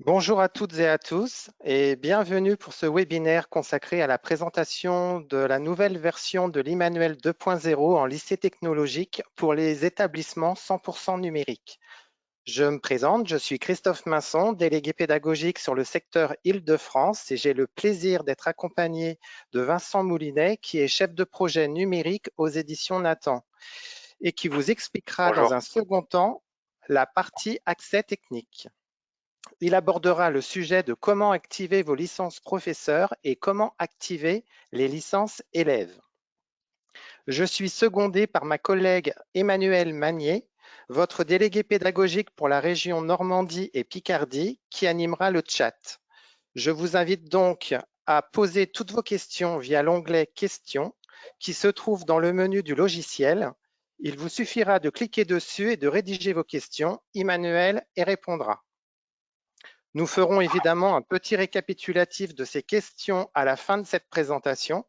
Bonjour à toutes et à tous et bienvenue pour ce webinaire consacré à la présentation de la nouvelle version de l'Emmanuel 2.0 en lycée technologique pour les établissements 100% numériques. Je me présente, je suis Christophe Masson, délégué pédagogique sur le secteur Île-de-France et j'ai le plaisir d'être accompagné de Vincent Moulinet qui est chef de projet numérique aux éditions Nathan et qui vous expliquera dans Bonjour. un second temps la partie accès technique. Il abordera le sujet de comment activer vos licences professeurs et comment activer les licences élèves. Je suis secondé par ma collègue Emmanuelle Magnier, votre délégué pédagogique pour la région Normandie et Picardie, qui animera le chat. Je vous invite donc à poser toutes vos questions via l'onglet Questions qui se trouve dans le menu du logiciel. Il vous suffira de cliquer dessus et de rédiger vos questions. Emmanuelle y répondra. Nous ferons évidemment un petit récapitulatif de ces questions à la fin de cette présentation.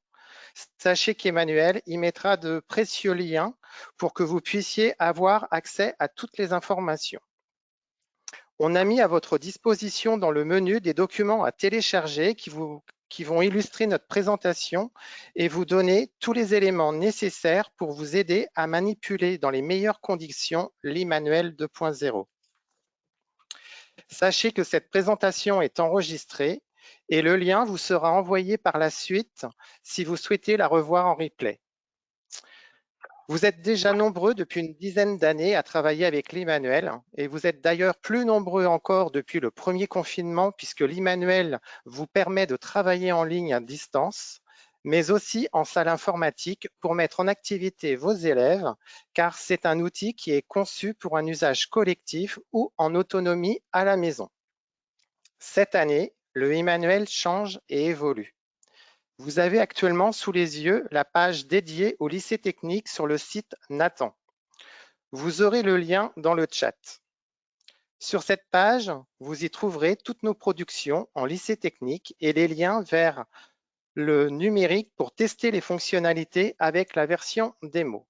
Sachez qu'Emmanuel y mettra de précieux liens pour que vous puissiez avoir accès à toutes les informations. On a mis à votre disposition dans le menu des documents à télécharger qui vont illustrer notre présentation et vous donner tous les éléments nécessaires pour vous aider à manipuler dans les meilleures conditions l'Emmanuel 2.0. Sachez que cette présentation est enregistrée et le lien vous sera envoyé par la suite si vous souhaitez la revoir en replay. Vous êtes déjà nombreux depuis une dizaine d'années à travailler avec l'Emmanuel et vous êtes d'ailleurs plus nombreux encore depuis le premier confinement puisque l'Emmanuel vous permet de travailler en ligne à distance, mais aussi en salle informatique pour mettre en activité vos élèves car c'est un outil qui est conçu pour un usage collectif ou en autonomie à la maison. Cette année, le Emmanuel change et évolue. Vous avez actuellement sous les yeux la page dédiée au lycée technique sur le site Nathan. Vous aurez le lien dans le chat. Sur cette page, vous y trouverez toutes nos productions en lycée technique et les liens vers le numérique pour tester les fonctionnalités avec la version démo.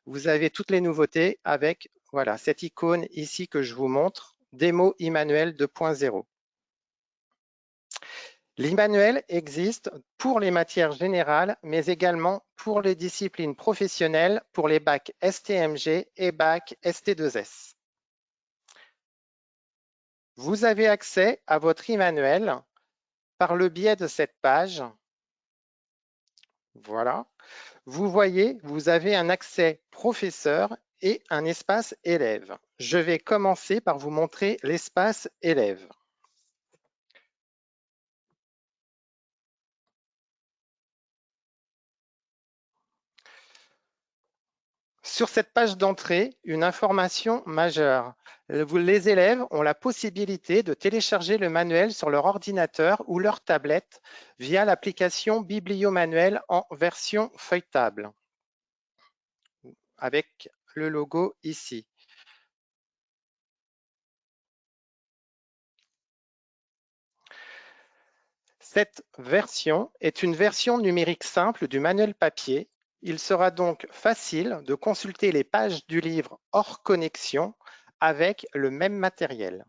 Vous avez toutes les nouveautés avec voilà, cette icône ici que je vous montre, démo Emmanuel 2.0. L'Emmanuel existe pour les matières générales, mais également pour les disciplines professionnelles, pour les bacs STMG et bacs ST2S. Vous avez accès à votre Emmanuel par le biais de cette page. Voilà. Vous voyez, vous avez un accès professeur et un espace élève. Je vais commencer par vous montrer l'espace élève. Sur cette page d'entrée, une information majeure. Les élèves ont la possibilité de télécharger le manuel sur leur ordinateur ou leur tablette via l'application Bibliomanuel en version feuilletable, avec le logo ici. Cette version est une version numérique simple du manuel papier. Il sera donc facile de consulter les pages du livre hors connexion avec le même matériel.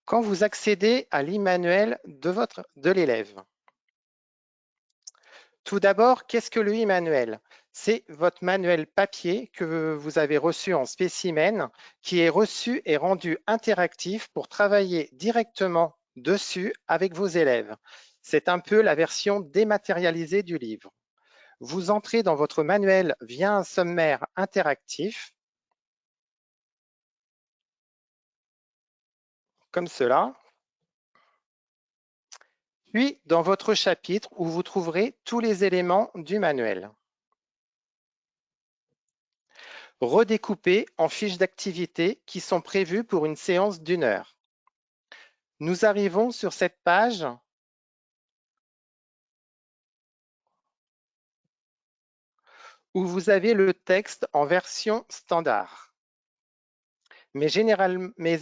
Quand vous accédez à l'e-manuel de l'élève, tout d'abord, qu'est-ce que le e-manuel? C'est votre manuel papier que vous avez reçu en spécimen, qui est reçu et rendu interactif pour travailler directement dessus avec vos élèves. C'est un peu la version dématérialisée du livre. Vous entrez dans votre manuel via un sommaire interactif, comme cela, puis dans votre chapitre où vous trouverez tous les éléments du manuel. Redécoupés en fiches d'activité qui sont prévues pour une séance d'1 heure. Nous arrivons sur cette page où vous avez le texte en version standard, mais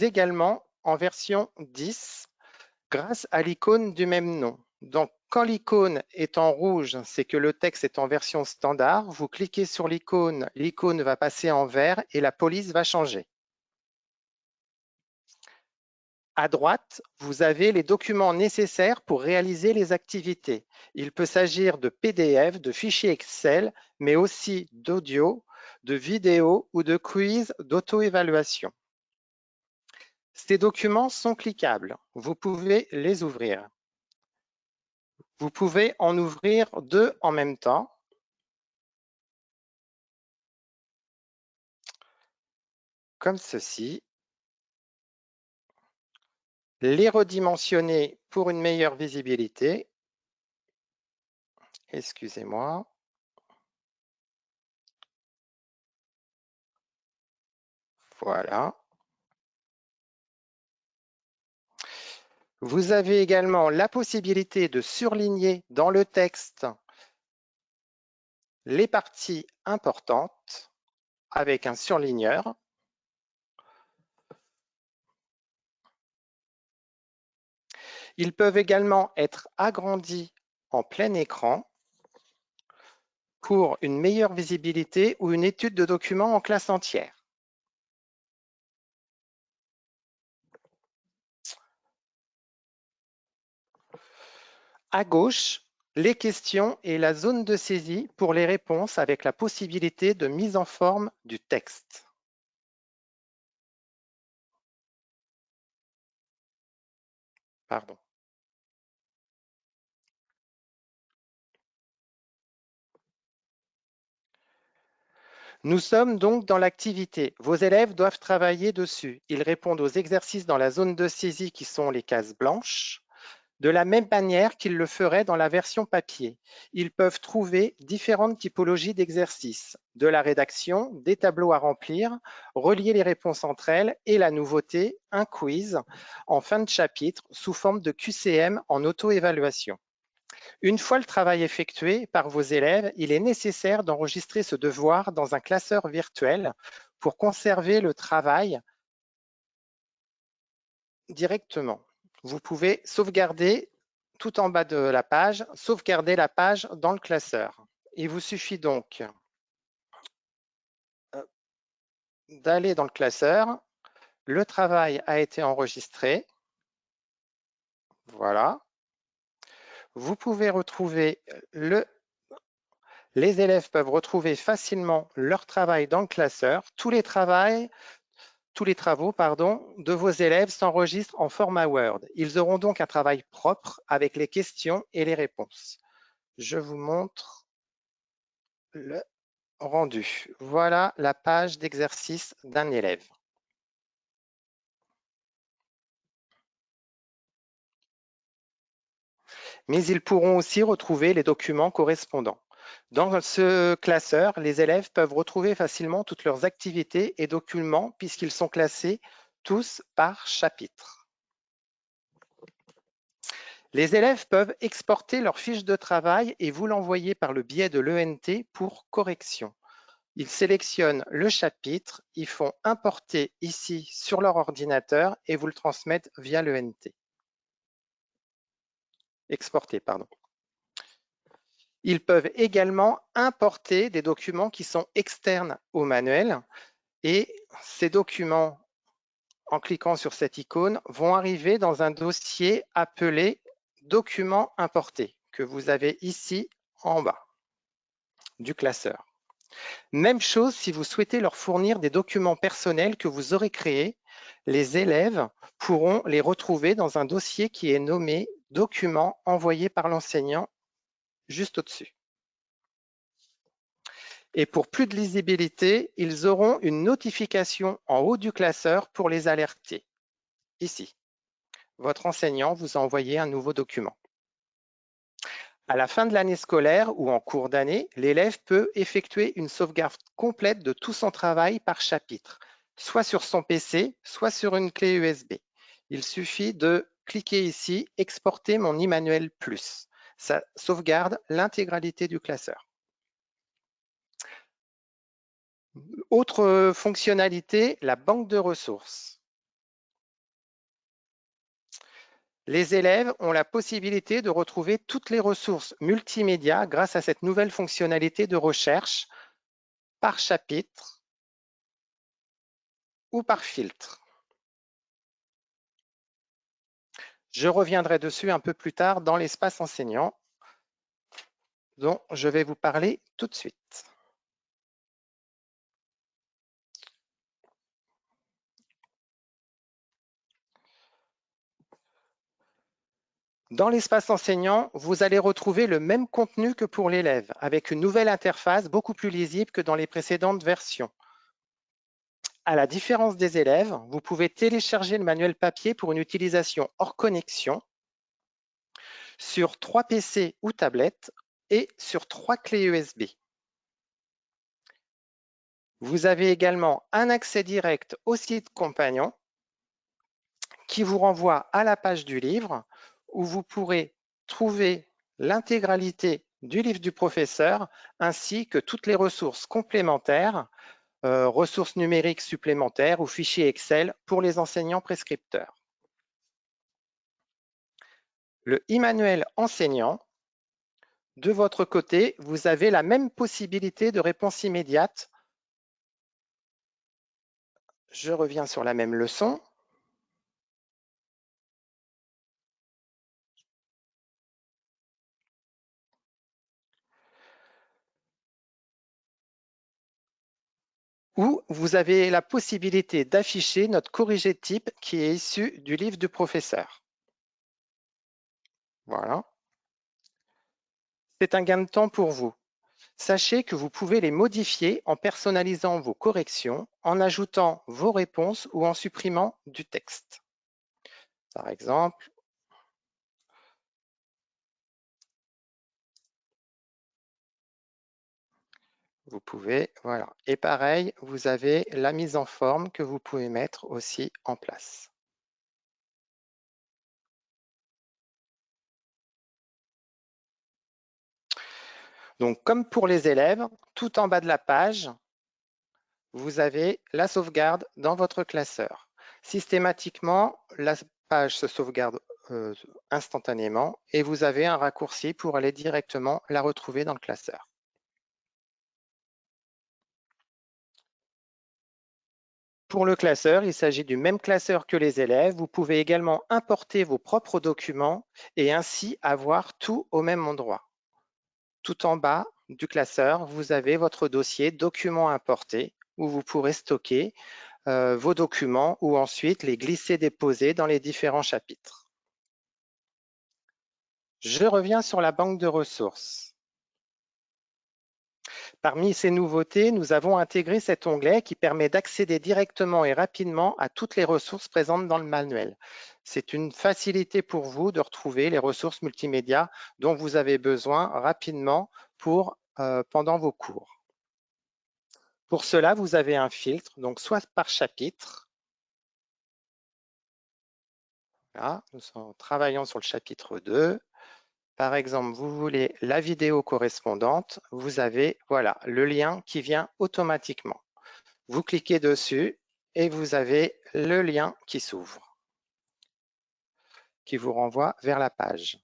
également en version 10 grâce à l'icône du même nom. Donc, quand l'icône est en rouge, c'est que le texte est en version standard. Vous cliquez sur l'icône va passer en vert et la police va changer. À droite, vous avez les documents nécessaires pour réaliser les activités. Il peut s'agir de PDF, de fichiers Excel, mais aussi d'audio, de vidéo ou de quiz d'auto-évaluation. Ces documents sont cliquables. Vous pouvez les ouvrir. Vous pouvez en ouvrir 2 en même temps. Comme ceci. Les redimensionner pour une meilleure visibilité. Excusez-moi. Voilà. Vous avez également la possibilité de surligner dans le texte les parties importantes avec un surligneur. Ils peuvent également être agrandis en plein écran pour une meilleure visibilité ou une étude de documents en classe entière. À gauche, les questions et la zone de saisie pour les réponses avec la possibilité de mise en forme du texte. Pardon. Nous sommes donc dans l'activité. Vos élèves doivent travailler dessus. Ils répondent aux exercices dans la zone de saisie qui sont les cases blanches, de la même manière qu'ils le feraient dans la version papier. Ils peuvent trouver différentes typologies d'exercices, de la rédaction, des tableaux à remplir, relier les réponses entre elles et la nouveauté, un quiz en fin de chapitre sous forme de QCM en auto-évaluation. Une fois le travail effectué par vos élèves, il est nécessaire d'enregistrer ce devoir dans un classeur virtuel pour conserver le travail directement. Vous pouvez sauvegarder tout en bas de la page, sauvegarder la page dans le classeur. Il vous suffit donc d'aller dans le classeur. Le travail a été enregistré. Voilà. Vous pouvez retrouver les élèves peuvent retrouver facilement leur travail dans le classeur. Tous les travaux de vos élèves s'enregistrent en format Word. Ils auront donc un travail propre avec les questions et les réponses. Je vous montre le rendu. Voilà la page d'exercice d'un élève. Mais ils pourront aussi retrouver les documents correspondants. Dans ce classeur, les élèves peuvent retrouver facilement toutes leurs activités et documents puisqu'ils sont classés tous par chapitre. Les élèves peuvent exporter leur fiche de travail et vous l'envoyer par le biais de l'ENT pour correction. Ils sélectionnent le chapitre, ils font importer ici sur leur ordinateur et vous le transmettent via l'ENT. Exporter, pardon. Ils peuvent également importer des documents qui sont externes au manuel et ces documents, en cliquant sur cette icône, vont arriver dans un dossier appelé Documents importés que vous avez ici en bas du classeur. Même chose si vous souhaitez leur fournir des documents personnels que vous aurez créés, les élèves pourront les retrouver dans un dossier qui est nommé Documents envoyés par l'enseignant juste au-dessus. Et pour plus de lisibilité, ils auront une notification en haut du classeur pour les alerter. Ici, votre enseignant vous a envoyé un nouveau document. À la fin de l'année scolaire ou en cours d'année, l'élève peut effectuer une sauvegarde complète de tout son travail par chapitre, soit sur son PC, soit sur une clé USB. Il suffit de cliquer ici « Exporter mon e-manuel plus ». Ça sauvegarde l'intégralité du classeur. Autre fonctionnalité, la banque de ressources. Les élèves ont la possibilité de retrouver toutes les ressources multimédia grâce à cette nouvelle fonctionnalité de recherche par chapitre ou par filtre. Je reviendrai dessus un peu plus tard dans l'espace enseignant, dont je vais vous parler tout de suite. Dans l'espace enseignant, vous allez retrouver le même contenu que pour l'élève, avec une nouvelle interface beaucoup plus lisible que dans les précédentes versions. À la différence des élèves, vous pouvez télécharger le manuel papier pour une utilisation hors connexion sur 3 PC ou tablettes et sur 3 clés USB. Vous avez également un accès direct au site compagnon qui vous renvoie à la page du livre où vous pourrez trouver l'intégralité du livre du professeur ainsi que toutes les ressources complémentaires, ressources numériques supplémentaires ou fichiers Excel pour les enseignants prescripteurs. Le e-manuel enseignant, de votre côté, vous avez la même possibilité de réponse immédiate. Je reviens sur la même leçon. Où vous avez la possibilité d'afficher notre corrigé de type qui est issu du livre du professeur. Voilà. C'est un gain de temps pour vous. Sachez que vous pouvez les modifier en personnalisant vos corrections, en ajoutant vos réponses ou en supprimant du texte. Par exemple, vous pouvez, voilà. Et pareil, vous avez la mise en forme que vous pouvez mettre aussi en place. Donc, comme pour les élèves, tout en bas de la page, vous avez la sauvegarde dans votre classeur. Systématiquement, la page se sauvegarde instantanément et vous avez un raccourci pour aller directement la retrouver dans le classeur. Pour le classeur, il s'agit du même classeur que les élèves. Vous pouvez également importer vos propres documents et ainsi avoir tout au même endroit. Tout en bas du classeur, vous avez votre dossier documents importés où vous pourrez stocker vos documents ou ensuite les glisser-déposer dans les différents chapitres. Je reviens sur la banque de ressources. Parmi ces nouveautés, nous avons intégré cet onglet qui permet d'accéder directement et rapidement à toutes les ressources présentes dans le manuel. C'est une facilité pour vous de retrouver les ressources multimédia dont vous avez besoin rapidement pendant vos cours. Pour cela, vous avez un filtre, donc soit par chapitre. Là, nous sommes travaillant sur le chapitre 2. Par exemple, vous voulez la vidéo correspondante, vous avez voilà, le lien qui vient automatiquement. Vous cliquez dessus et vous avez le lien qui s'ouvre, qui vous renvoie vers la page.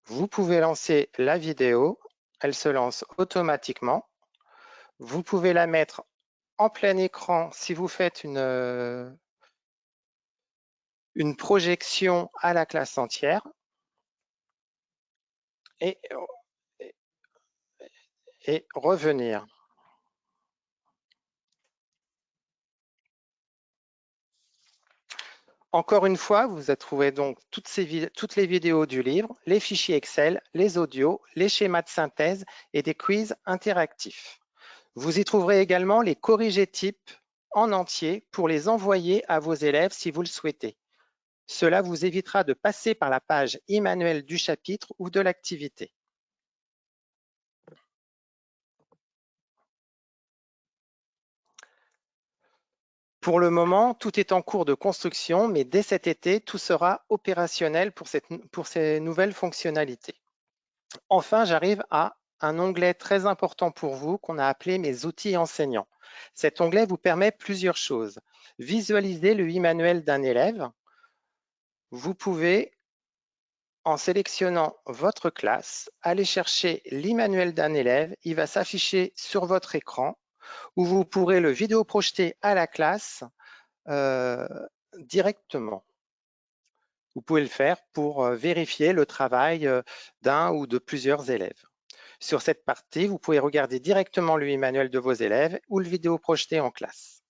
Vous pouvez lancer la vidéo, elle se lance automatiquement. Vous pouvez la mettre en plein écran si vous faites une projection à la classe entière. Et revenir. Encore une fois, vous trouvez donc toutes les vidéos du livre, les fichiers Excel, les audios, les schémas de synthèse et des quiz interactifs. Vous y trouverez également les corrigés types en entier pour les envoyer à vos élèves si vous le souhaitez. Cela vous évitera de passer par la page e-manuel du chapitre ou de l'activité. Pour le moment, tout est en cours de construction, mais dès cet été, tout sera opérationnel pour ces nouvelles fonctionnalités. Enfin, j'arrive à un onglet très important pour vous qu'on a appelé « Mes outils enseignants ». Cet onglet vous permet plusieurs choses. Visualiser le e-manuel d'un élève, vous pouvez, en sélectionnant votre classe, aller chercher l'e-manuel d'un élève. Il va s'afficher sur votre écran où vous pourrez le vidéo-projeter à la classe directement. Vous pouvez le faire pour vérifier le travail d'un ou de plusieurs élèves. Sur cette partie, vous pouvez regarder directement le e-manuel de vos élèves ou le vidéo projeté en classe.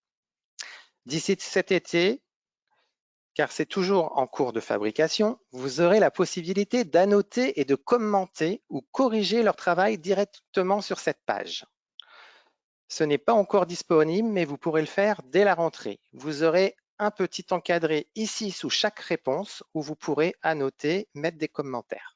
D'ici cet été, car c'est toujours en cours de fabrication, vous aurez la possibilité d'annoter et de commenter ou corriger leur travail directement sur cette page. Ce n'est pas encore disponible, mais vous pourrez le faire dès la rentrée. Vous aurez un petit encadré ici sous chaque réponse où vous pourrez annoter, mettre des commentaires.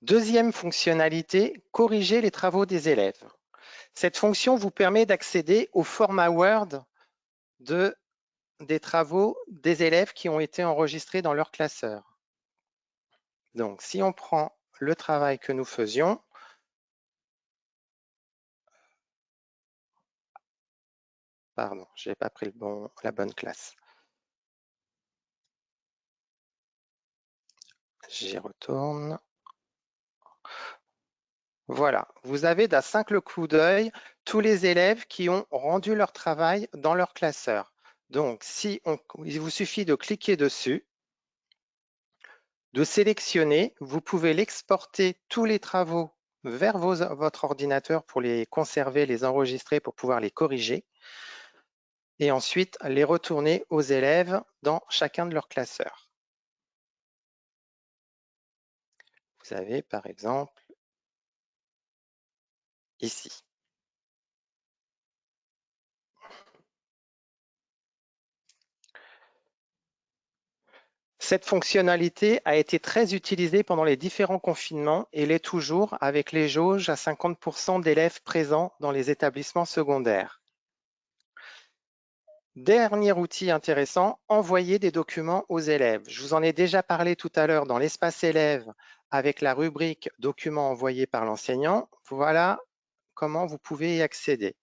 Deuxième fonctionnalité, corriger les travaux des élèves. Cette fonction vous permet d'accéder au format Word des travaux des élèves qui ont été enregistrés dans leur classeur. Donc, si on prend le travail que nous faisions, pardon, je n'ai pas pris la bonne classe. J'y retourne. Voilà, vous avez d'un simple coup d'œil tous les élèves qui ont rendu leur travail dans leur classeur. Donc, il vous suffit de cliquer dessus, de sélectionner, vous pouvez l'exporter tous les travaux vers votre ordinateur pour les conserver, les enregistrer pour pouvoir les corriger et ensuite les retourner aux élèves dans chacun de leurs classeurs. Vous avez par exemple ici. Cette fonctionnalité a été très utilisée pendant les différents confinements et l'est toujours avec les jauges à 50% d'élèves présents dans les établissements secondaires. Dernier outil intéressant, envoyer des documents aux élèves. Je vous en ai déjà parlé tout à l'heure dans l'espace élève avec la rubrique documents envoyés par l'enseignant. Voilà comment vous pouvez y accéder.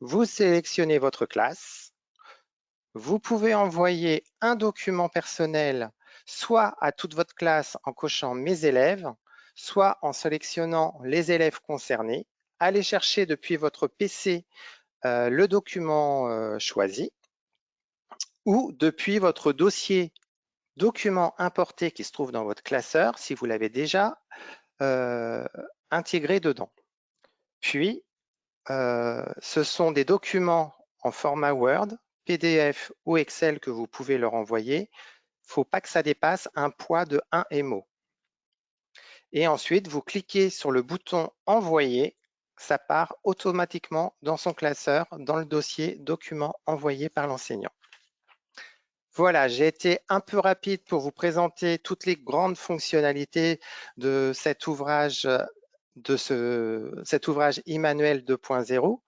Vous sélectionnez votre classe. Vous pouvez envoyer un document personnel soit à toute votre classe en cochant mes élèves, soit en sélectionnant les élèves concernés. Allez chercher depuis votre PC le document choisi ou depuis votre dossier document importé qui se trouve dans votre classeur si vous l'avez déjà intégré dedans. Puis, ce sont des documents en format Word, PDF ou Excel que vous pouvez leur envoyer. Il ne faut pas que ça dépasse un poids de 1 MO. Et ensuite, vous cliquez sur le bouton Envoyer. Ça part automatiquement dans son classeur, dans le dossier document envoyé par l'enseignant. Voilà, j'ai été un peu rapide pour vous présenter toutes les grandes fonctionnalités de cet ouvrage e-manuel 2.0.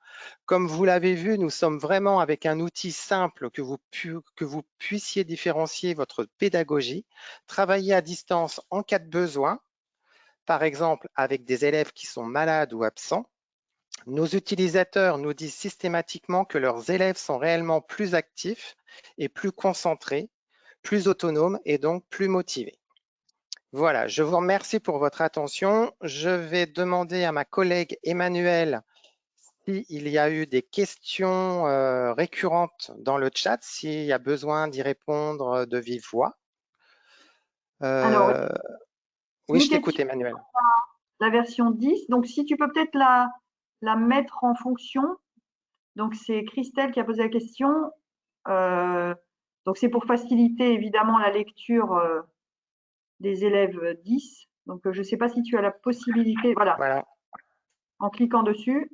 Comme vous l'avez vu, nous sommes vraiment avec un outil simple que vous puissiez différencier votre pédagogie, travailler à distance en cas de besoin, par exemple avec des élèves qui sont malades ou absents. Nos utilisateurs nous disent systématiquement que leurs élèves sont réellement plus actifs et plus concentrés, plus autonomes et donc plus motivés. Voilà, je vous remercie pour votre attention. Je vais demander à ma collègue Emmanuelle s'il y a eu des questions récurrentes dans le chat, s'il y a besoin d'y répondre de vive voix. Alors, Oui, je une t'écoute, question Emmanuel. sur la version 10. Donc, si tu peux peut-être la mettre en fonction. Donc, c'est Christelle qui a posé la question. Donc, c'est pour faciliter évidemment la lecture des élèves 10. Donc, je ne sais pas si tu as la possibilité, voilà, en cliquant dessus.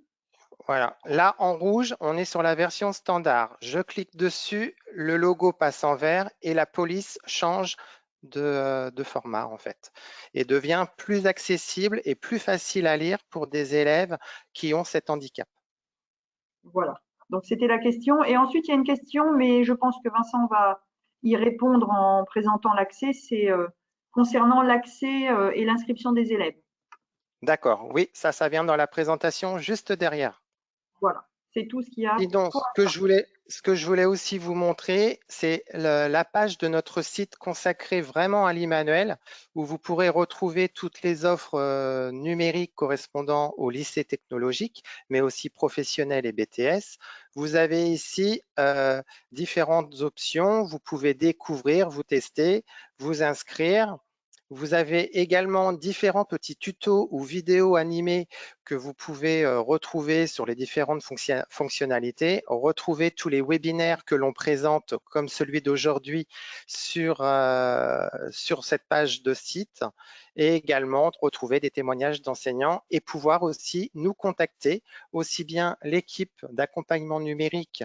Voilà, là en rouge, on est sur la version standard. Je clique dessus, le logo passe en vert et la police change de format en fait et devient plus accessible et plus facile à lire pour des élèves qui ont cet handicap. Voilà. Donc, c'était la question. Et ensuite, il y a une question, mais je pense que Vincent va y répondre en présentant l'accès. C'est concernant l'accès et l'inscription des élèves. D'accord, oui, ça vient dans la présentation juste derrière. Voilà. C'est tout ce qu'il y a Sinon, pour ce que je voulais aussi vous montrer, c'est la page de notre site consacrée vraiment à l'Emmanuel, où vous pourrez retrouver toutes les offres numériques correspondant au lycée technologique, mais aussi professionnel et BTS. Vous avez ici différentes options. Vous pouvez découvrir, vous tester, vous inscrire. Vous avez également différents petits tutos ou vidéos animées que vous pouvez retrouver sur les différentes fonctionnalités, retrouver tous les webinaires que l'on présente, comme celui d'aujourd'hui, sur cette page de site, et également retrouver des témoignages d'enseignants et pouvoir aussi nous contacter, aussi bien l'équipe d'accompagnement numérique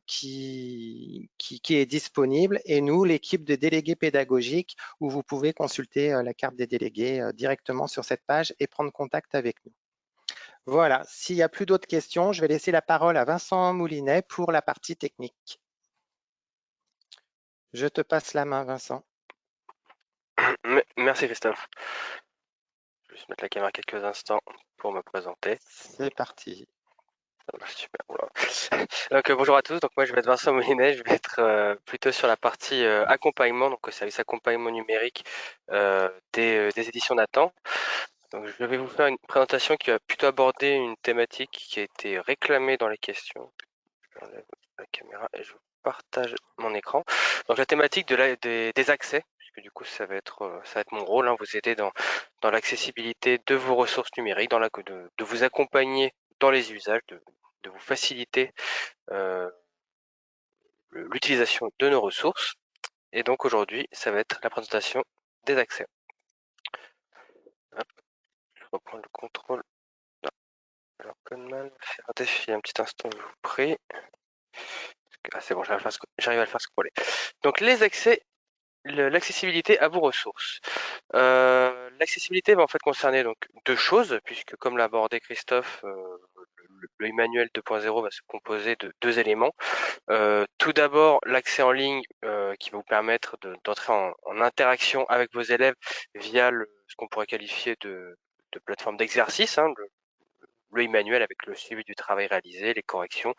qui est disponible et nous, l'équipe de délégués pédagogiques, où vous pouvez consulter la carte des délégués directement sur cette page et prendre contact avec nous. Voilà, s'il n'y a plus d'autres questions, je vais laisser la parole à Vincent Moulinet pour la partie technique. Je te passe la main, Vincent. Merci Christophe. Je vais juste mettre la caméra quelques instants pour me présenter. C'est parti. Ça marche super. Oula. Donc bonjour à tous, donc moi je vais être Vincent Moulinet, je vais être plutôt sur la partie accompagnement, donc service accompagnement numérique des éditions Nathan. Donc je vais vous faire une présentation qui va plutôt aborder une thématique qui a été réclamée dans les questions. J'enlève la caméra et je partage mon écran. Donc la thématique des accès, puisque du coup ça va être mon rôle, hein, vous aider dans l'accessibilité de vos ressources numériques, de vous accompagner dans les usages, de vous faciliter l'utilisation de nos ressources. Et donc aujourd'hui, ça va être la présentation des accès. Hop, je reprends le contrôle. Non. Alors, Conman, faire un défi un petit instant, je vous prie. Ah, c'est bon, j'arrive à le faire scroller. Donc les accès, l'accessibilité à vos ressources. L'accessibilité va en fait concerner donc deux choses, puisque comme l'a abordé Christophe, le Emmanuel 2.0 va se composer de deux éléments. Tout d'abord, l'accès en ligne qui va vous permettre d'entrer en interaction avec vos élèves via ce qu'on pourrait qualifier de plateforme d'exercice, hein, le Emmanuel avec le suivi du travail réalisé, les corrections,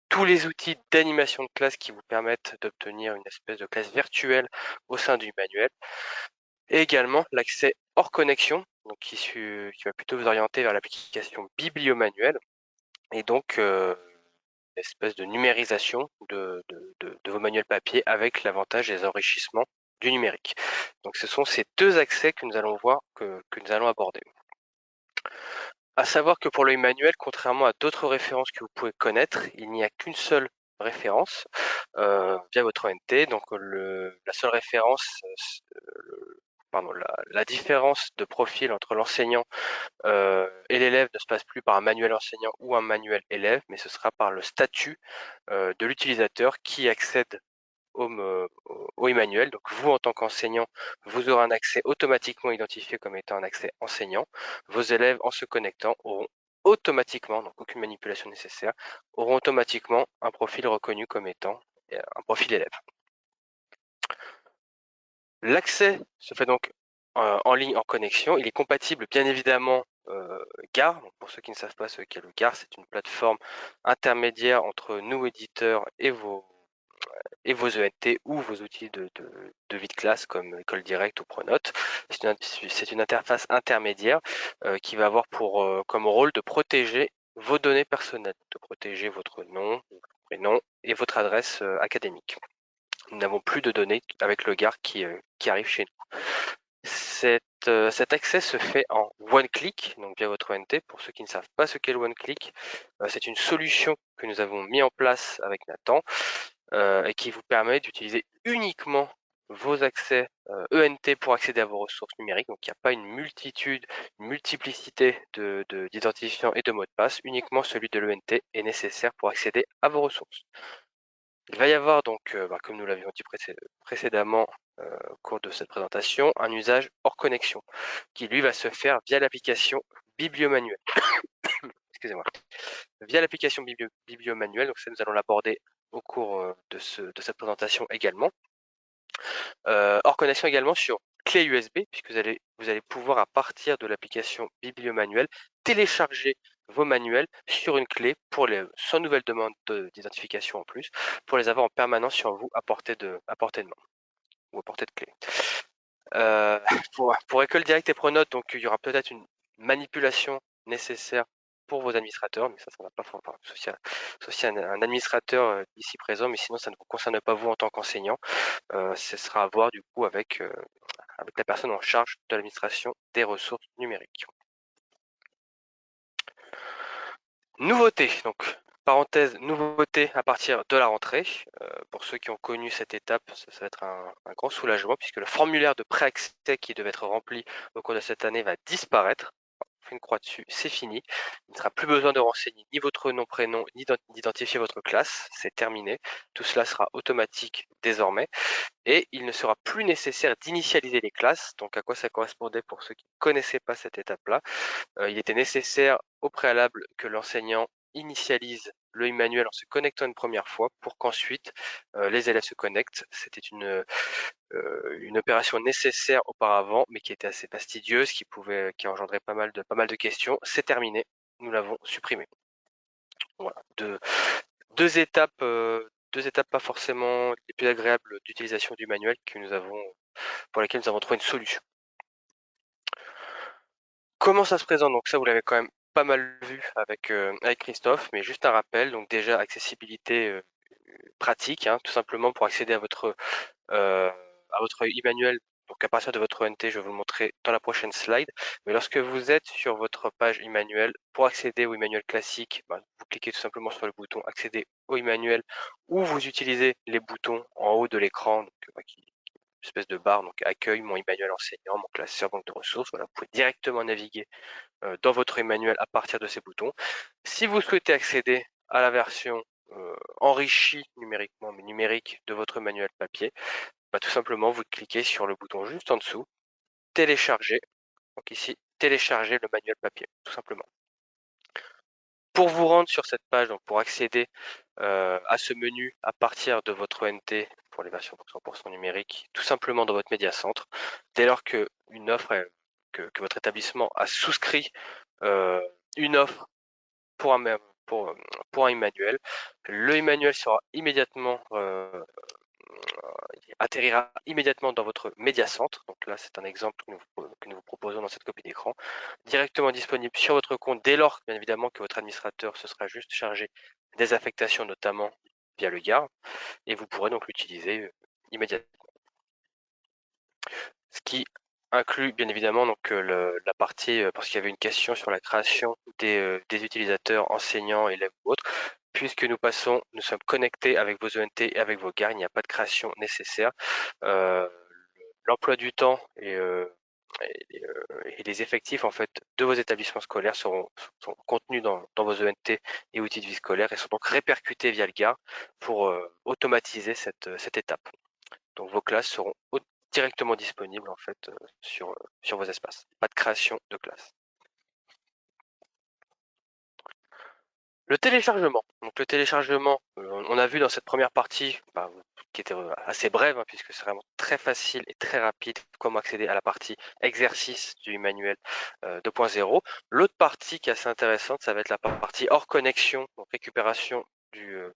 tous les outils d'animation de classe qui vous permettent d'obtenir une espèce de classe virtuelle au sein du manuel. Et également l'accès hors connexion, donc qui va plutôt vous orienter vers l'application bibliomanuel, et donc une espèce de numérisation de vos manuels papier avec l'avantage des enrichissements du numérique. Donc ce sont ces deux accès que nous allons voir, que nous allons aborder. À savoir que pour le manuel, contrairement à d'autres références que vous pouvez connaître, il n'y a qu'une seule référence via votre ONT. Donc la seule référence, la différence de profil entre l'enseignant et l'élève ne se passe plus par un manuel enseignant ou un manuel élève, mais ce sera par le statut de l'utilisateur qui accède au Emmanuel. Donc vous, en tant qu'enseignant, vous aurez un accès automatiquement identifié comme étant un accès enseignant. Vos élèves, en se connectant, auront automatiquement, donc aucune manipulation nécessaire, auront automatiquement un profil reconnu comme étant un profil élève. L'accès se fait donc en ligne, en connexion. Il est compatible bien évidemment GAR. Donc pour ceux qui ne savent pas ce qu'est le GAR, c'est une plateforme intermédiaire entre nous, éditeurs, et vos ENT ou vos outils de vie de classe comme École Directe ou Pronote. C'est une interface intermédiaire qui va avoir comme rôle de protéger vos données personnelles, de protéger votre nom, votre prénom et votre adresse académique. Nous n'avons plus de données avec le GAR qui arrive chez nous. Cet accès se fait en one-click, donc via votre ONT. Pour ceux qui ne savent pas ce qu'est le one-click, c'est une solution que nous avons mis en place avec Nathan et qui vous permet d'utiliser uniquement vos accès ENT pour accéder à vos ressources numériques. Donc il n'y a pas une multiplicité d'identifiants et de mots de passe. Uniquement celui de l'ENT est nécessaire pour accéder à vos ressources. Il va y avoir donc, comme nous l'avions dit précédemment au cours de cette présentation, un usage hors connexion qui lui va se faire via l'application Bibliomanuel. Excusez-moi. Via l'application Bibliomanuel, donc ça nous allons l'aborder au cours de cette présentation également. Hors connexion également sur clé USB, puisque vous allez pouvoir à partir de l'application Bibliomanuel télécharger vos manuels sur une clé sans nouvelle demande d'identification en plus, pour les avoir en permanence sur vous à portée de main ou à portée de clé. Pour École Directe et Pronote, donc il y aura peut-être une manipulation nécessaire pour vos administrateurs, mais ça va pas sauf un administrateur ici présent, mais sinon ça ne vous concerne pas vous en tant qu'enseignant. Ce sera à voir du coup avec la personne en charge de l'administration des ressources numériques. Nouveauté, donc parenthèse, nouveauté à partir de la rentrée. Pour ceux qui ont connu cette étape, ça va être un grand soulagement puisque le formulaire de préaccès qui devait être rempli au cours de cette année va disparaître. On fait une croix dessus, c'est fini. Il ne sera plus besoin de renseigner ni votre nom, prénom, ni d'identifier votre classe. C'est terminé. Tout cela sera automatique désormais. Et il ne sera plus nécessaire d'initialiser les classes. Donc à quoi ça correspondait pour ceux qui ne connaissaient pas cette étape-là? Il était nécessaire au préalable que l'enseignant initialise le manuel en se connectant une première fois pour qu'ensuite les élèves se connectent. C'était une opération nécessaire auparavant, mais qui était assez fastidieuse, qui engendrait pas mal de questions. C'est terminé, nous l'avons supprimé. Voilà, deux étapes pas forcément les plus agréables d'utilisation du manuel pour lesquelles nous avons trouvé une solution. Comment ça se présente? Donc ça, vous l'avez quand même pas mal vu avec Christophe, mais juste un rappel. Donc déjà, accessibilité pratique, hein, tout simplement pour accéder à votre e-manuel. Donc à partir de votre ONT, je vais vous le montrer dans la prochaine slide. Mais lorsque vous êtes sur votre page e-manuel, pour accéder au e-manuel classique, vous cliquez tout simplement sur le bouton accéder au e-manuel ou vous utilisez les boutons en haut de l'écran, espèce de barre, donc accueil, mon e-manuel enseignant, mon classeur, banque de ressources. Voilà, vous pouvez directement naviguer dans votre e-manuel à partir de ces boutons. Si vous souhaitez accéder à la version enrichie numériquement, mais numérique de votre manuel papier, tout simplement vous cliquez sur le bouton juste en dessous, télécharger. Donc ici, télécharger le manuel papier, tout simplement. Pour vous rendre sur cette page, donc pour accéder à ce menu à partir de votre ONT pour les versions 100% numériques, tout simplement dans votre médiacentre, dès lors que votre établissement a souscrit une offre pour un e-manuel, le e-manuel sera immédiatement atterrira immédiatement dans votre médiacentre. Donc là, c'est un exemple que nous vous proposons dans cette copie d'écran, directement disponible sur votre compte dès lors, bien évidemment, que votre administrateur se sera juste chargé des affectations, notamment via le GAR, et vous pourrez donc l'utiliser immédiatement. Ce qui inclut bien évidemment donc la partie, parce qu'il y avait une question sur la création des utilisateurs, enseignants, élèves ou autres, puisque nous sommes connectés avec vos ONT et avec vos GAR, il n'y a pas de création nécessaire. L'emploi du temps et les effectifs en fait de vos établissements scolaires sont contenus dans vos ONT et outils de vie scolaire et sont donc répercutés via le GAR pour automatiser cette étape. Donc vos classes seront directement disponibles en fait sur vos espaces. Pas de création de classe. Le téléchargement. Donc le téléchargement, on a vu dans cette première partie, qui était assez brève, puisque c'est vraiment très facile et très rapide comment accéder à la partie exercice du manuel 2.0. L'autre partie qui est assez intéressante, ça va être la partie hors connexion, donc récupération de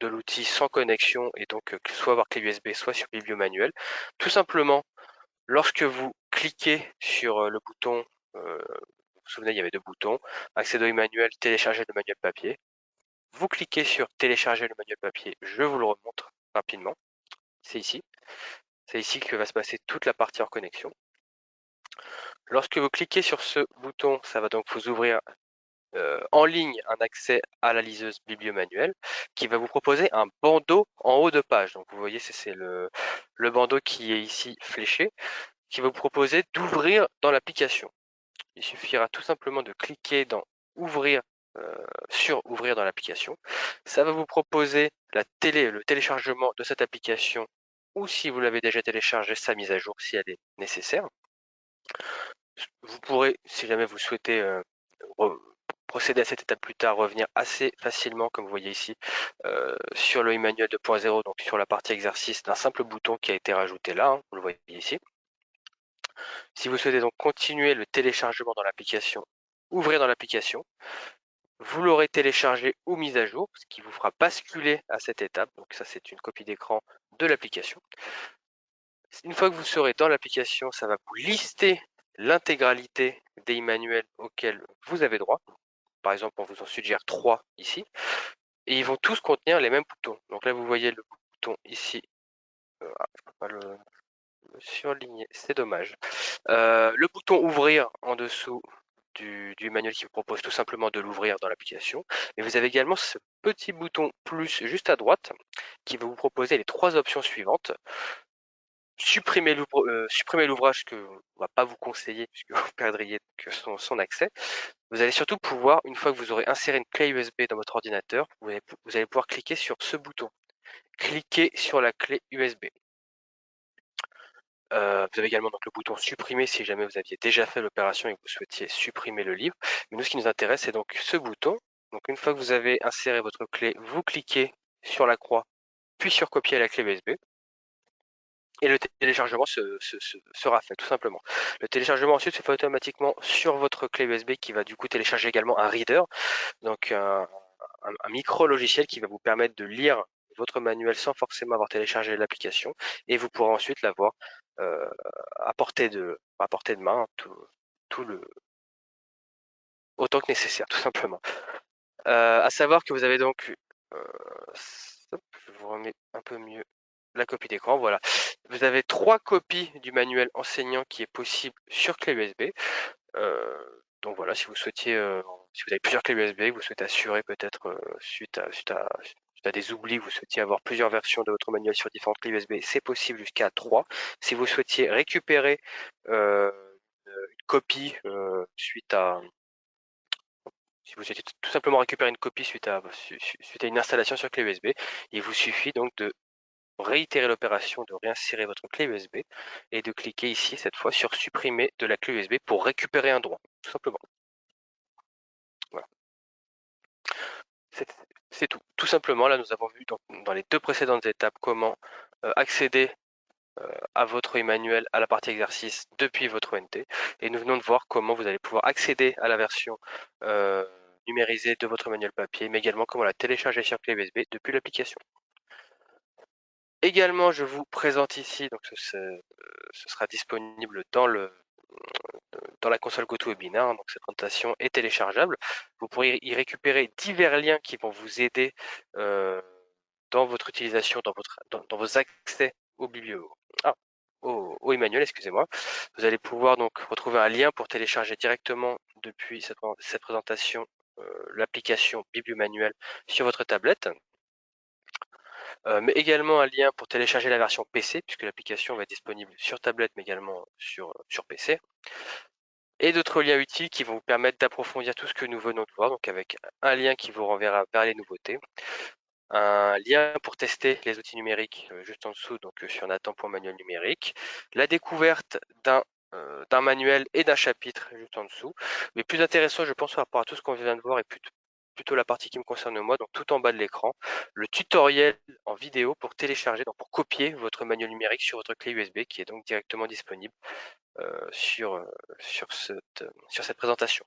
l'outil sans connexion, et donc soit par clé USB, soit sur bibliomanuel. Tout simplement, lorsque vous cliquez sur le bouton, vous vous souvenez, il y avait deux boutons, accéder au manuel, télécharger le manuel papier. Vous cliquez sur télécharger le manuel papier, je vous le remontre rapidement. C'est ici. C'est ici que va se passer toute la partie hors connexion. Lorsque vous cliquez sur ce bouton, ça va donc vous ouvrir en ligne un accès à la liseuse bibliomanuel qui va vous proposer un bandeau en haut de page. Donc vous voyez, c'est le bandeau qui est ici fléché, qui va vous proposer d'ouvrir dans l'application. Il suffira tout simplement de cliquer dans ouvrir sur ouvrir dans l'application. Ça va vous proposer le téléchargement de cette application, ou si vous l'avez déjà téléchargé, sa mise à jour si elle est nécessaire. Vous pourrez, si jamais vous souhaitez procéder à cette étape plus tard, revenir assez facilement, comme vous voyez ici, sur le e-manuel 2.0, donc sur la partie exercice d'un simple bouton qui a été rajouté là, hein, vous le voyez ici. Si vous souhaitez donc continuer le téléchargement dans l'application, ouvrir dans l'application. Vous l'aurez téléchargé ou mis à jour, ce qui vous fera basculer à cette étape. Donc ça, c'est une copie d'écran de l'application. Une fois que vous serez dans l'application, ça va vous lister l'intégralité des manuels auxquels vous avez droit. Par exemple, on vous en suggère 3 ici. Et ils vont tous contenir les mêmes boutons. Donc là, vous voyez le bouton ici. Je peux pas le surligner, c'est dommage. Le bouton ouvrir en dessous du manuel qui vous propose tout simplement de l'ouvrir dans l'application. Mais vous avez également ce petit bouton plus juste à droite qui va vous proposer les 3 options suivantes. Supprimer l'ouvrage que on va pas vous conseiller puisque vous perdriez son accès. Vous allez surtout pouvoir, une fois que vous aurez inséré une clé USB dans votre ordinateur, vous allez pouvoir cliquer sur ce bouton. Cliquez sur la clé USB. Vous avez également donc le bouton supprimer si jamais vous aviez déjà fait l'opération et que vous souhaitiez supprimer le livre. Mais nous, ce qui nous intéresse, c'est donc ce bouton. Donc une fois que vous avez inséré votre clé, vous cliquez sur la croix, puis sur copier la clé USB. Et le téléchargement sera fait, tout simplement. Le téléchargement ensuite se fait automatiquement sur votre clé USB qui va du coup télécharger également un reader, donc un micro-logiciel qui va vous permettre de lire votre manuel sans forcément avoir téléchargé l'application, et vous pourrez ensuite l'avoir à portée de main, autant que nécessaire, tout simplement. À savoir que vous avez donc, je vous remets un peu mieux la copie d'écran, voilà. Vous avez 3 copies du manuel enseignant qui est possible sur clé USB. Donc voilà, si vous souhaitiez, si vous avez plusieurs clés USB, que vous souhaitez assurer peut-être suite à des oublis, vous souhaitiez avoir plusieurs versions de votre manuel sur différentes clés USB, c'est possible jusqu'à 3. Si vous souhaitiez récupérer une copie si vous souhaitez tout simplement récupérer une copie suite à une installation sur clé USB, il vous suffit donc de réitérer l'opération de réinsérer votre clé USB et de cliquer ici cette fois sur supprimer de la clé USB pour récupérer un droit, tout simplement. Voilà. C'est tout. Tout simplement, là nous avons vu dans les 2 précédentes étapes comment accéder à votre e-manuel à la partie exercice depuis votre ONT, et nous venons de voir comment vous allez pouvoir accéder à la version numérisée de votre manuel papier, mais également comment la télécharger sur clé USB depuis l'application. Également, je vous présente ici, donc ce sera disponible dans la console GoToWebinar, donc cette présentation est téléchargeable. Vous pourrez y récupérer divers liens qui vont vous aider dans votre utilisation, dans vos accès au au e-manuel, excusez-moi. Vous allez pouvoir donc retrouver un lien pour télécharger directement depuis cette présentation l'application Bibliomanuel sur votre tablette. Mais également un lien pour télécharger la version PC, puisque l'application va être disponible sur tablette, mais également sur PC. Et d'autres liens utiles qui vont vous permettre d'approfondir tout ce que nous venons de voir, donc avec un lien qui vous renverra vers les nouveautés, un lien pour tester les outils numériques juste en dessous, donc sur Nathan.manuel numérique, la découverte d'un manuel et d'un chapitre juste en dessous. Mais plus intéressant, je pense, par rapport à tout ce qu'on vient de voir, et plutôt la partie qui me concerne moi, donc tout en bas de l'écran, le tutoriel en vidéo pour télécharger, donc pour copier votre manuel numérique sur votre clé USB, qui est donc directement disponible sur cette présentation.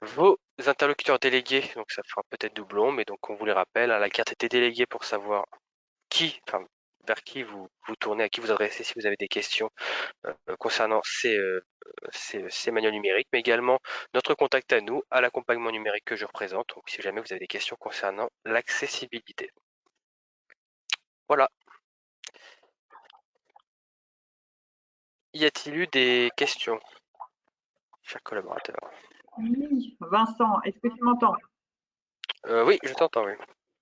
Vos interlocuteurs délégués, donc ça fera peut-être doublon, mais donc on vous les rappelle, la carte était déléguée pour savoir vers qui vous tournez, à qui vous adressez si vous avez des questions concernant ces manuels numériques, mais également notre contact à nous, à l'accompagnement numérique que je représente, donc si jamais vous avez des questions concernant l'accessibilité. Voilà. Y a-t-il eu des questions, chers collaborateurs? Oui, Vincent, est-ce que tu m'entends? Oui, je t'entends, oui.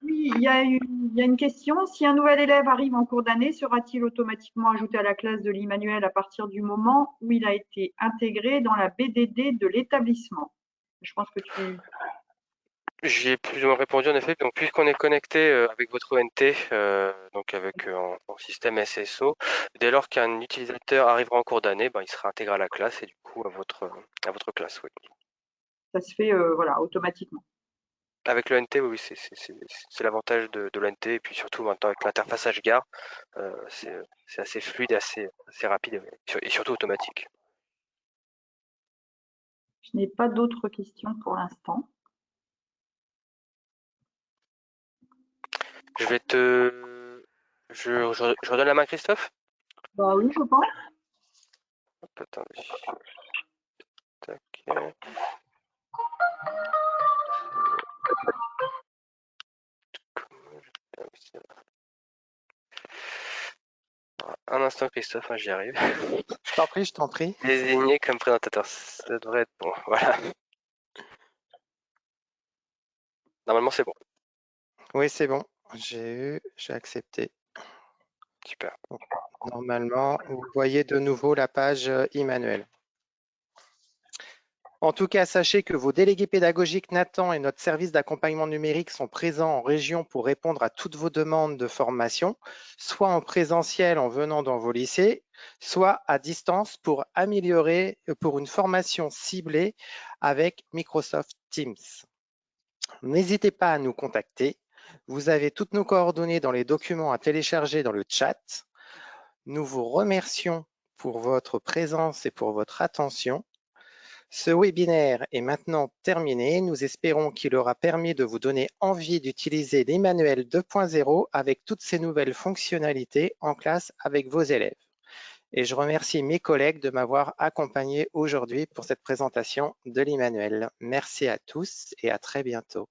Oui, il y a une question. Si un nouvel élève arrive en cours d'année, sera-t-il automatiquement ajouté à la classe de l'e-manuel à partir du moment où il a été intégré dans la BDD de l'établissement? Je pense que tu… J'ai plus ou moins répondu en effet. Donc puisqu'on est connecté avec votre ONT, donc avec en système SSO, dès lors qu'un utilisateur arrivera en cours d'année, il sera intégré à la classe et du coup à votre classe, oui. Ça se fait voilà, automatiquement. Avec l'ONT, oui, c'est l'avantage de l'ONT, et puis surtout maintenant avec l'interface HGAR, c'est assez fluide, assez rapide et surtout automatique. Je n'ai pas d'autres questions pour l'instant. Je vais te... Je redonne la main à Christophe. Bah oui, je pense. Hop, attendez. Tac. Un instant, Christophe, hein, j'y arrive. Je t'en prie, je t'en prie. Désigné comme présentateur, ça devrait être bon. Voilà. Normalement, c'est bon. Oui, c'est bon. J'ai accepté. Super. Donc, normalement, vous voyez de nouveau la page Emmanuel. En tout cas, sachez que vos délégués pédagogiques Nathan et notre service d'accompagnement numérique sont présents en région pour répondre à toutes vos demandes de formation, soit en présentiel en venant dans vos lycées, soit à distance pour une formation ciblée avec Microsoft Teams. N'hésitez pas à nous contacter. Vous avez toutes nos coordonnées dans les documents à télécharger dans le chat. Nous vous remercions pour votre présence et pour votre attention. Ce webinaire est maintenant terminé. Nous espérons qu'il aura permis de vous donner envie d'utiliser l'Emmanuel 2.0 avec toutes ces nouvelles fonctionnalités en classe avec vos élèves. Et je remercie mes collègues de m'avoir accompagné aujourd'hui pour cette présentation de l'Emmanuel. Merci à tous et à très bientôt.